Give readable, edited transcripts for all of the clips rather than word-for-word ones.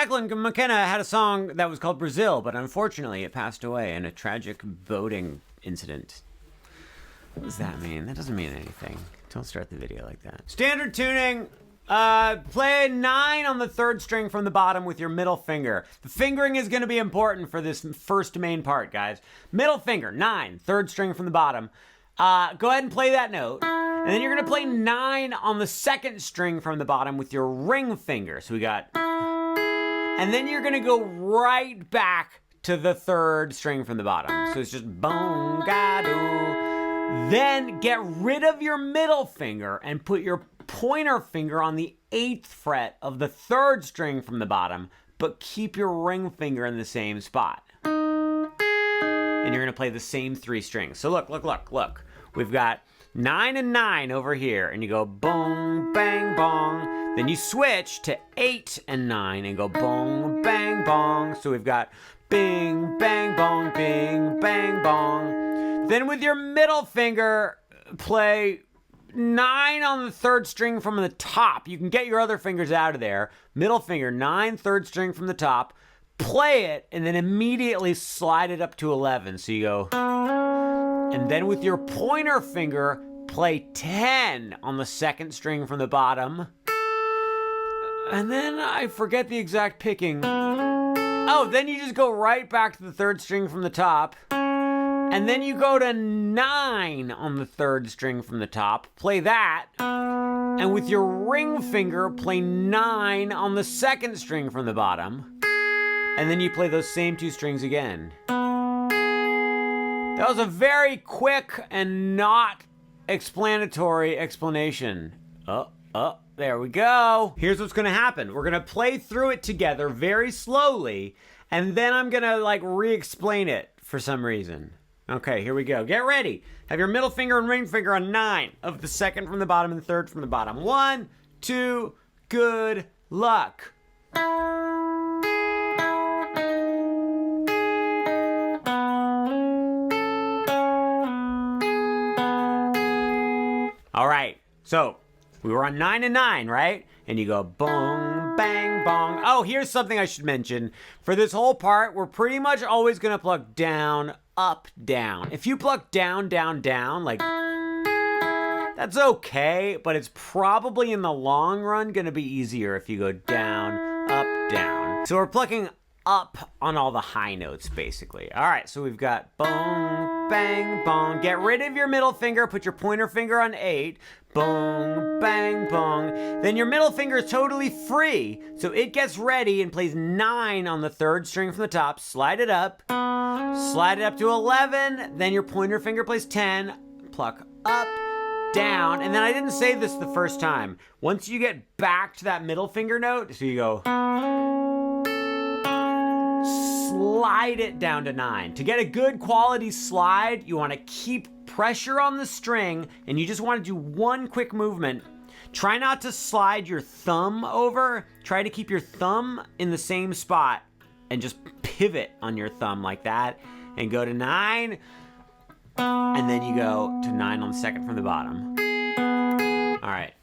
Declan McKenna had a song that was called Brazil, but unfortunately it passed away in a tragic boating incident. What does that mean? That doesn't mean anything. Don't start the video like that. Standard tuning. Play 9 on the 3rd string from the bottom with your middle finger. The fingering is going to be important for this first main part, guys. Middle finger, 9, 3rd string from the bottom. Go ahead and play that note. And then you're going to play 9 on the 2nd string from the bottom with your ring finger. So we got... And then you're going to go right back to the 3rd string from the bottom. So it's just bong-ga-doo. Then get rid of your middle finger and put your pointer finger on the 8th fret of the 3rd string from the bottom, but keep your ring finger in the same spot. And you're going to play the same 3 strings. So look. We've got 9 and 9 over here, and you go bong, bang, bong. Then you switch to 8 and 9 and go bong, bang, bong. So we've got bing, bang, bong, bing, bang, bong. Then with your middle finger, play 9 on the 3rd string from the top. You can get your other fingers out of there. Middle finger, 9, 3rd string from the top. Play it, and then immediately slide it up to 11. So you go... And then with your pointer finger, play 10 on the 2nd string from the bottom. And then I forget the exact picking. Oh, then you just go right back to the 3rd string from the top. And then you go to 9 on the 3rd string from the top. Play that. And with your ring finger, play 9 on the 2nd string from the bottom. And then you play those same 2 strings again. That was a very quick and not explanatory explanation. There we go. Here's what's gonna happen. We're gonna play through it together very slowly, and then I'm gonna re-explain it for some reason. Okay, here we go. Get ready. Have your middle finger and ring finger on 9 of the 2nd from the bottom and the 3rd from the bottom. 1, 2, good luck. All right, so we were on 9 and 9, right? And you go bong, bang, bong. Oh, here's something I should mention. For this whole part, we're pretty much always gonna pluck down, up, down. If you pluck down, down, down, like, that's okay, but it's probably in the long run gonna be easier if you go down, up, down. So we're plucking up on all the high notes, basically. All right, so we've got bong, bang, bong. Get rid of your middle finger, put your pointer finger on 8, bong, bang, bong. Then your middle finger is totally free, so it gets ready and plays 9 on the 3rd string from the top, slide it up to 11, then your pointer finger plays 10, pluck up, down, and then I didn't say this the first time. Once you get back to that middle finger note, so you go, slide it down to 9. To get a good quality slide, you want to keep pressure on the string, and you just want to do one quick movement. Try not to slide your thumb over. Try to keep your thumb in the same spot and just pivot on your thumb like that and go to 9, and then you go to 9 on the 2nd from the bottom. All right,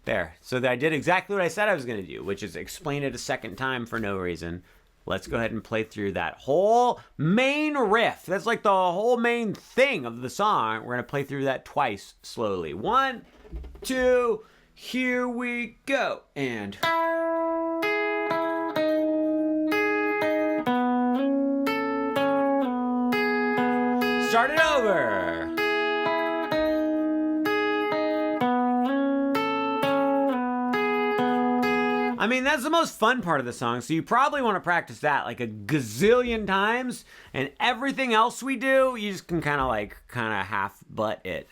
there. So I did exactly what I said I was going to do, which is explain it a second time for no reason. Let's go ahead and play through that whole main riff. That's like the whole main thing of the song. We're gonna play through that twice slowly. 1, 2, here we go. And start it over. I mean, that's the most fun part of the song, so you probably want to practice that like a gazillion times, and everything else we do, you just can kind of half butt it.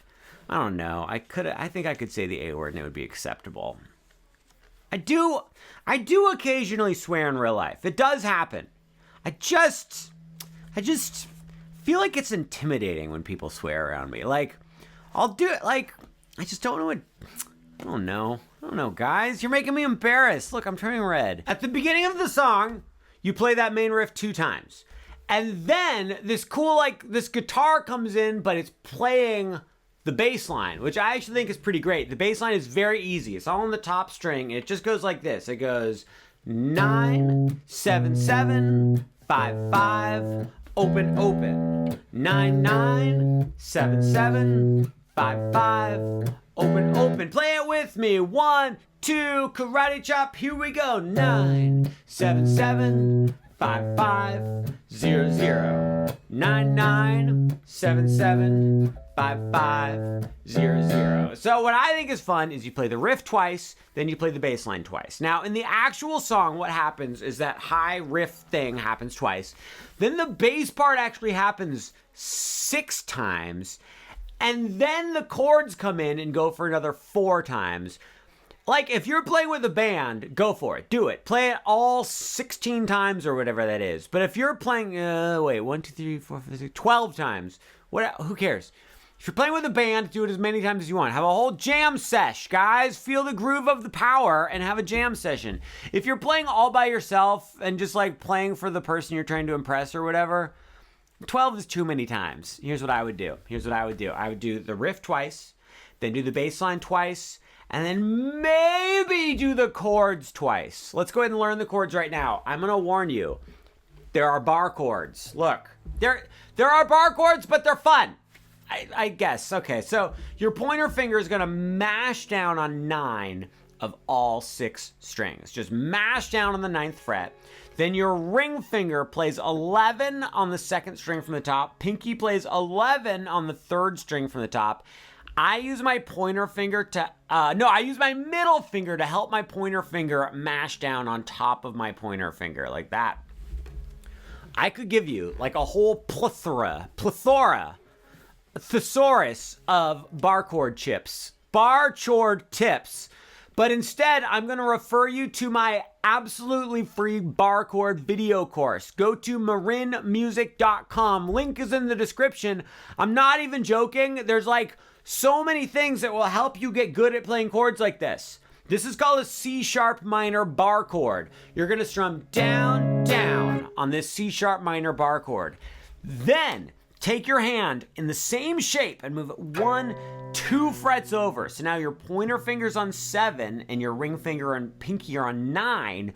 I don't know. I think I could say the A word and it would be acceptable. I do occasionally swear in real life. It does happen. I just feel like it's intimidating when people swear around me. Like, I'll do it, like, I just don't know what, I don't know, guys. You're making me embarrassed. Look, I'm turning red. At the beginning of the song, you play that main riff 2 times. And then this cool, this guitar comes in, but it's playing the bass line, which I actually think is pretty great. The bass line is very easy. It's all on the top string. It just goes like this. It goes 9, 7, 7, 5, 5, open, open. 9, 9, 7, 7, 5, 5, open, open. Play it with me. 1, 2, karate chop. Here we go. 9, 7, 7, 5, 5, 0, 0. 9, 9, 7, 7, 5, 5, 0, 0. So what I think is fun is you play the riff twice, then you play the bass line twice. Now in the actual song, what happens is that high riff thing happens twice. Then the bass part actually happens 6 times. And then the chords come in and go for another 4 times. Like, if you're playing with a band, go for it. Do it. Play it all 16 times or whatever that is. But if you're playing, 1, 2, 3, 4, 5, 6, 12 times. Who cares? If you're playing with a band, do it as many times as you want. Have a whole jam sesh, guys. Feel the groove of the power and have a jam session. If you're playing all by yourself and just like playing for the person you're trying to impress or whatever, 12 is too many times. Here's what I would do. I would do the riff twice, then do the bass line twice, and then maybe do the chords twice. Let's go ahead and learn the chords right now. I'm going to warn you. There are bar chords. Look, there are bar chords, but they're fun. I guess. Okay, so your pointer finger is going to mash down on 9 of all 6 strings. Just mash down on the 9th fret. Then your ring finger plays 11 on the 2nd string from the top. Pinky plays 11 on the 3rd string from the top. I use my pointer finger to, I use my middle finger to help my pointer finger mash down on top of my pointer finger, like that. I could give you like a whole plethora, thesaurus of bar chord tips. But instead, I'm going to refer you to my absolutely free bar chord video course. Go to marinmusic.com. Link is in the description. I'm not even joking. There's like so many things that will help you get good at playing chords like this. This is called a C sharp minor bar chord. You're going to strum down, down on this C sharp minor bar chord. Then take your hand in the same shape and move it 1, 2 frets over. So now your pointer finger's on 7 and your ring finger and pinky are on 9.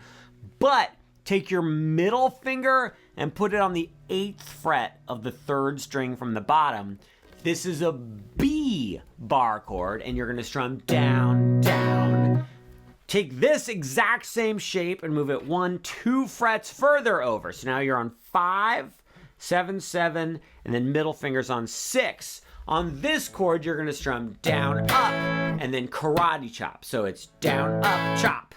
But take your middle finger and put it on the 8th fret of the 3rd string from the bottom. This is a B bar chord and you're gonna strum down, down. Take this exact same shape and move it 1, 2 frets further over. So now you're on 5, 7, 7, and then middle finger's on 6. On this chord, you're gonna strum down, up, and then karate chop. So it's down, up, chop.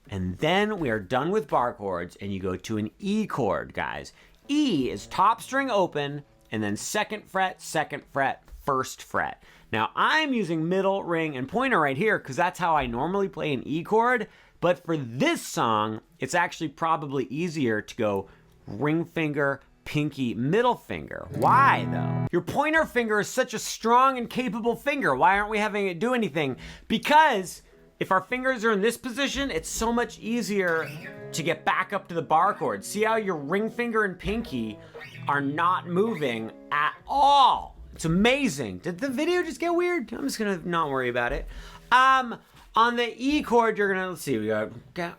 And then we are done with bar chords, and you go to an E chord, guys. E is top string open, and then 2nd fret, 1st fret. Now, I'm using middle, ring, and pointer right here, because that's how I normally play an E chord. But for this song, it's actually probably easier to go ring finger, pinky, middle finger. Why though? Your pointer finger is such a strong and capable finger. Why aren't we having it do anything? Because if our fingers are in this position, it's so much easier to get back up to the bar chord. See how your ring finger and pinky are not moving at all. It's amazing. Did the video just get weird? I'm just gonna not worry about it. On the E chord, you're gonna, let's see, we go,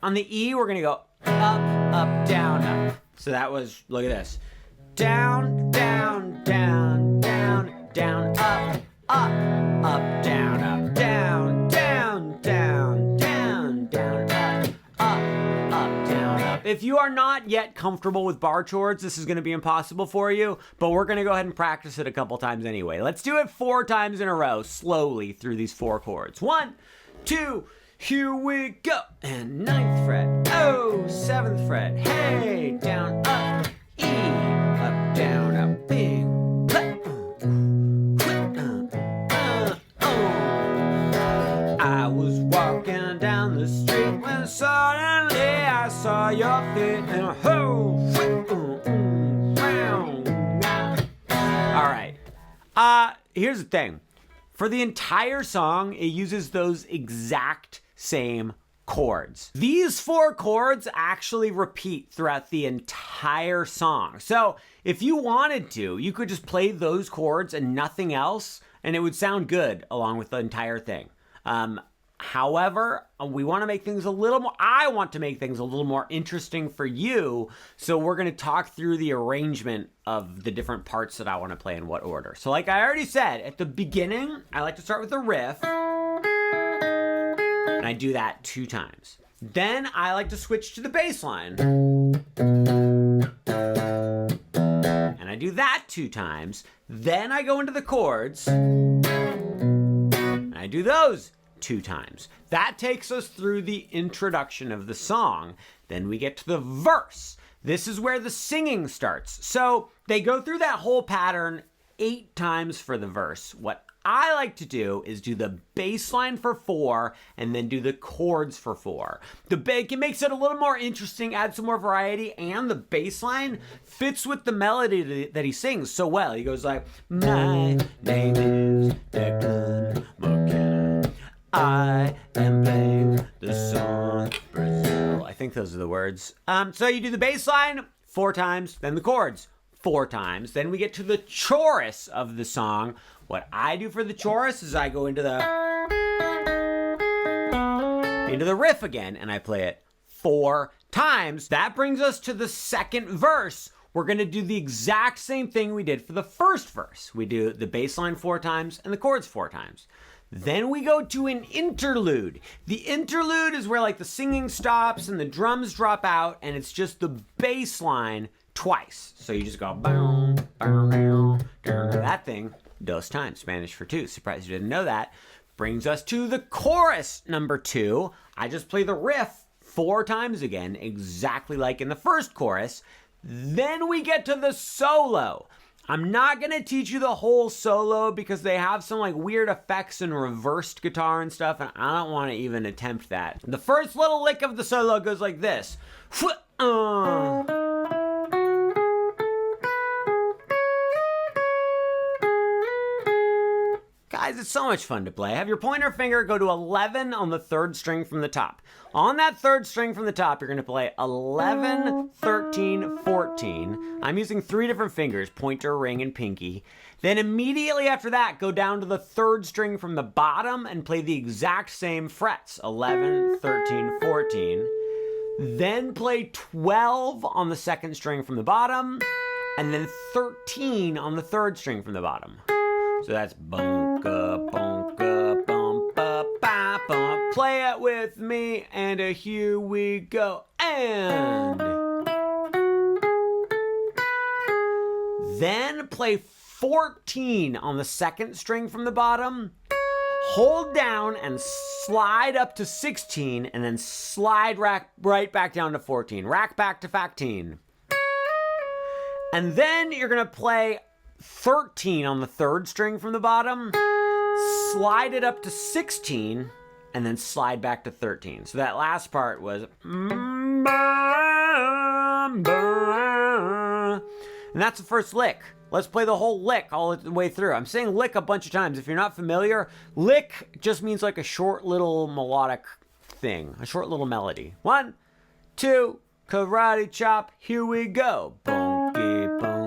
on the E, we're gonna go up, up, down, up. So that was, look at this. Down, down, down, down, down, up, up, up, down, up, down, down, down, down, down, up, down, up. If you are not yet comfortable with bar chords, this is going to be impossible for you, but we're going to go ahead and practice it a couple times anyway. Let's do it 4 times in a row, slowly through these 4 chords. 1, 2, here we go. And 9th fret, oh, 7th fret, hey, down, up, E, up, down, up, big, I was walking down the street when suddenly I saw your feet and all right. Here's the thing. For the entire song, it uses those exact same chords. These 4 chords actually repeat throughout the entire song. So if you wanted to, you could just play those chords and nothing else, and it would sound good along with the entire thing. However, we want to make things a little more, I want to make things a little more interesting for you. So we're going to talk through the arrangement of the different parts that I want to play in what order. So like I already said, at the beginning, I like to start with the riff. And I do that 2 times. Then I like to switch to the bass line. And I do that 2 times. Then I go into the chords. And I do those 2 times. That takes us through the introduction of the song. Then we get to the verse. This is where the singing starts. So they go through that whole pattern 8 times for the verse. What I like to do is do the bass line for 4 and then do the chords for 4. It makes it a little more interesting, adds some more variety, and the bass line fits with the melody that he sings so well. He goes like, my name is Declan McKenna. I am playing the song Brazil. I think those are the words. So you do the bass line 4 times, then the chords 4 times. Then we get to the chorus of the song. What I do for the chorus is I go into the riff again and I play it 4 times. That brings us to the second verse. We're going to do the exact same thing we did for the first verse. We do the bass line 4 times and the chords 4 times. Then we go to an interlude. The interlude is where like the singing stops and the drums drop out and it's just the bass line twice. So you just go boom, boom, boom, that thing 2 times. Spanish for 2. Surprised you didn't know that. Brings us to the chorus number 2. I just play the riff 4 times again, exactly like in the first chorus. Then we get to the solo. I'm not going to teach you the whole solo because they have some like weird effects and reversed guitar and stuff, and I don't want to even attempt that. The first little lick of the solo goes like this. Guys, it's so much fun to play. Have your pointer finger go to 11 on the 3rd string from the top. On that 3rd string from the top, you're going to play 11, 13, 14. I'm using 3 different fingers, pointer, ring, and pinky. Then immediately after that, go down to the 3rd string from the bottom and play the exact same frets, 11, 13, 14. Then play 12 on the 2nd string from the bottom, and then 13 on the 3rd string from the bottom. So that's bunka, bunka, bumpa, ba, bump. Play it with me, and here we go. And then play 14 on the 2nd string from the bottom. Hold down and slide up to 16, and then slide right back down to 14. Rack back to 15. And then you're going to play 13 on the 3rd string from the bottom, slide it up to 16, and then slide back to 13. So that last part was, and that's the first lick. Let's play the whole lick all the way through. I'm saying lick a bunch of times. If you're not familiar, lick just means like a short little melodic thing, a short little melody. 1, 2, karate chop, here we go. Bonky, bonk.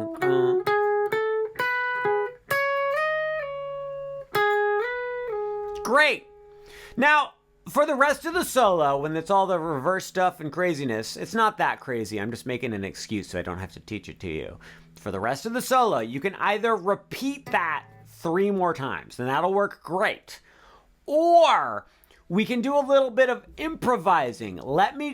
Great. Now, for the rest of the solo, when it's all the reverse stuff and craziness, it's not that crazy. I'm just making an excuse so I don't have to teach it to you. For the rest of the solo, you can either repeat that 3 more times, and that'll work great. Or we can do a little bit of improvising.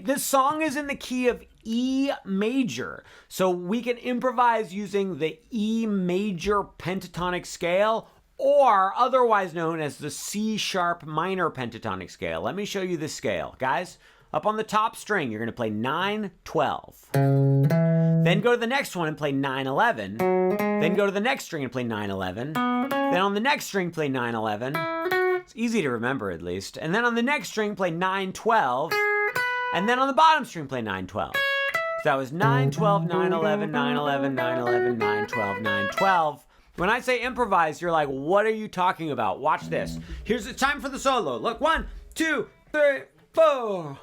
This song is in the key of E major. So we can improvise using the E major pentatonic scale, or otherwise known as the C sharp minor pentatonic scale. Let me show you this scale. Guys, up on the top string, you're going to play 9, 12. Then go to the next one and play 9, 11. Then go to the next string and play 9, 11. Then on the next string, play 9, 11. It's easy to remember, at least. And then on the next string, play 9, 12. And then on the bottom string, play 9, 12. So that was 9, 12, 9, 11, 9, 11, 9, 11, 9, 12, 9, 12. When I say improvise, you're like, what are you talking about? Watch this. Here's the time for the solo. Look, 1, 2, 3, 4.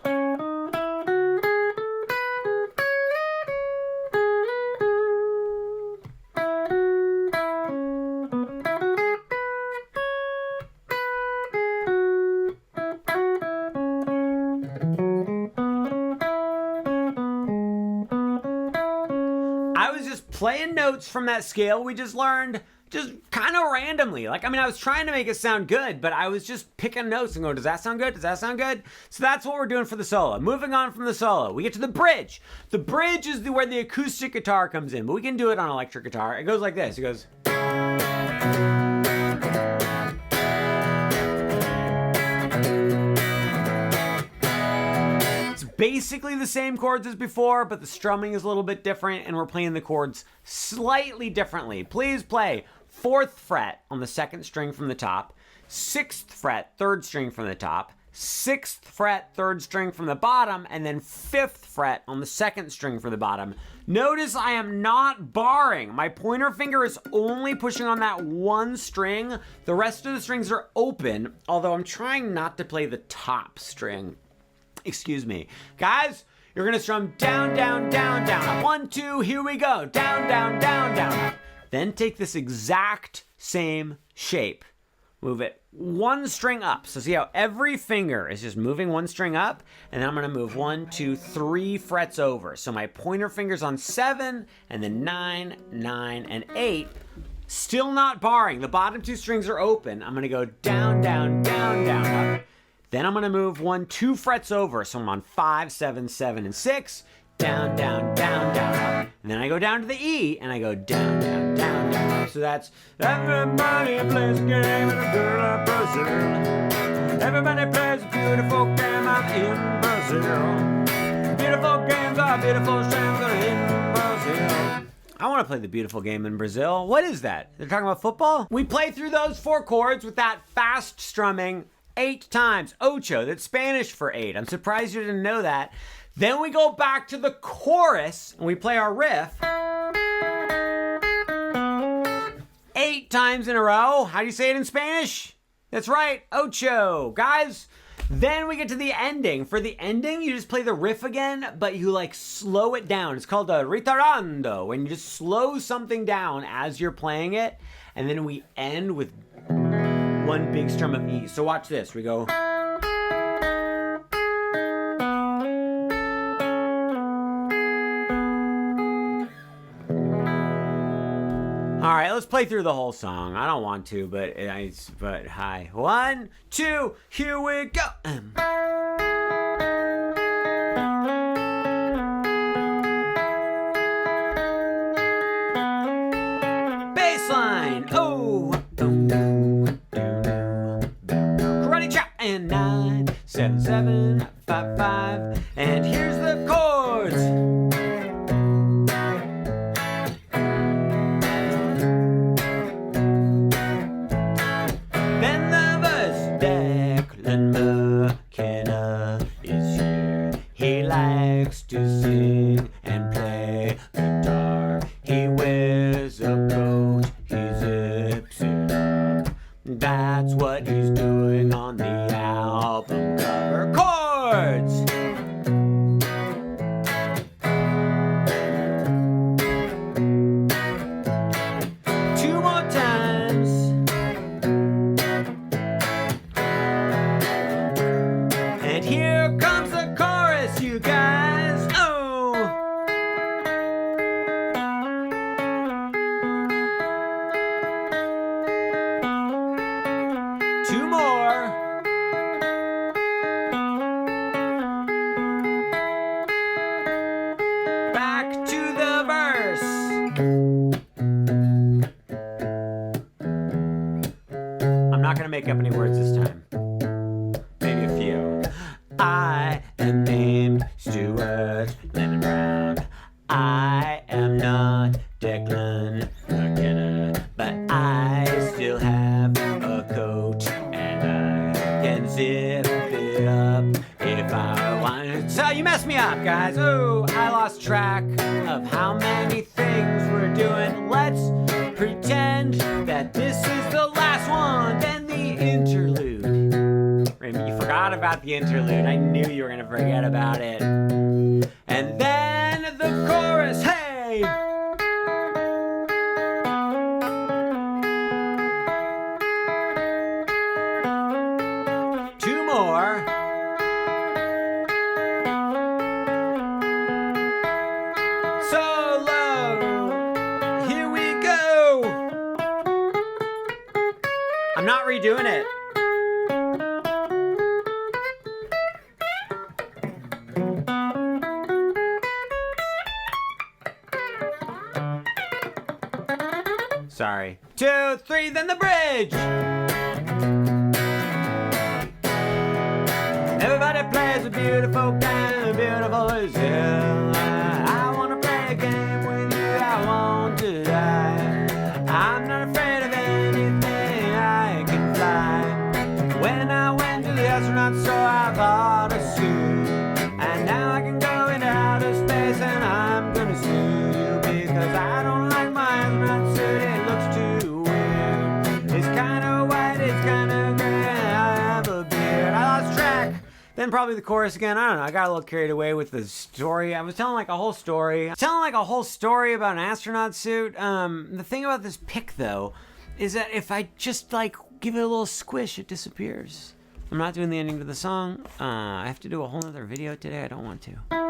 playing notes from that scale we just learned, just kind of randomly. Like, I mean, I was trying to make it sound good, but I was just picking notes and going, does that sound good? Does that sound good? So that's what we're doing for the solo. Moving on from the solo, we get to the bridge. The bridge is where the acoustic guitar comes in, but we can do it on electric guitar. It goes like this. It goes... basically the same chords as before, but the strumming is a little bit different, and we're playing the chords slightly differently. Please play 4th fret on the 2nd string from the top, 6th fret, 3rd string from the top, 6th fret, 3rd string from the bottom, and then 5th fret on the 2nd string from the bottom. Notice I am not barring. My pointer finger is only pushing on that one string. The rest of the strings are open, although I'm trying not to play the top string. Excuse me. Guys, you're going to strum down, down, down, down. Up. 1, 2, here we go. Down, down, down, down. Up. Then take this exact same shape. Move it one string up. So see how every finger is just moving one string up? And then I'm going to move 1, 2, 3 frets over. So my pointer finger's on 7, and then 9, 9, and 8. Still not barring. The bottom 2 strings are open. I'm going to go down, down, down, down, up. Then I'm going to move 1, 2 frets over. So I'm on 5, 7, 7, and 6. Down, down, down, down, up. And then I go down to the E, and I go down, down, down, down, up. So that's everybody plays a game in a girl of Brazil. Everybody plays a beautiful game, I'm in Brazil. Beautiful games are beautiful strings are in Brazil. I want to play the beautiful game in Brazil. What is that? They're talking about football? We play through those 4 chords with that fast strumming 8 times. Ocho, that's Spanish for 8. I'm surprised you didn't know that. Then we go back to the chorus and we play our riff 8 times in a row. How do you say it in Spanish? That's right, ocho. Guys, then we get to the ending. For the ending, you just play the riff again, but you like slow it down. It's called a ritardando, when you just slow something down as you're playing it. And then we end with one big strum of E. So watch this. We go. All right, let's play through the whole song. I don't want to, but hi. 1, 2, here we go. Bassline. Oh. Karate chop and 9, 7, 7, 5, 5. And here's the chords. Then the verse. Declan McKenna is here. He likes to sing and play guitar. He wears a coat. He zips it up. That's what he's doing on the album cover. Chords! Two more times. And here comes the chorus, you guys. Oh! Two more. Back to the verse. I'm not going to make up any words this time. Maybe a few. I am named Stuart Lehman-brown. I am not Declan McKenna, but I still have a coat and I can zip it up if I want. So you messed me up, guys. Oh, I lost track of how many things we're doing. Let's pretend that this is the last one. Then the interlude. Raymond, you forgot about the interlude. I knew you were going to forget about it. And then the chorus. Hey! Two more. Solo. doing it. Sorry. 2, 3, then the bridge. Everybody plays a beautiful game, beautiful as hell. I wanna play a game with you, I want to die. I'm not afraid of anything, I can fly. When I went to the astronaut store, I bought a suit. And now I can go into outer space and I'm gonna sue you because I don't like my astronaut suit, it looks too weird. It's kinda white, it's kinda gray, I have a beard. I lost track. Then probably the chorus again. I don't know. I got a little carried away with the story. I was telling like a whole story. About an astronaut suit. The thing about this pick though is that if I just like give it a little squish, it disappears. I'm not doing the ending to the song. I have to do a whole other video today. I don't want to.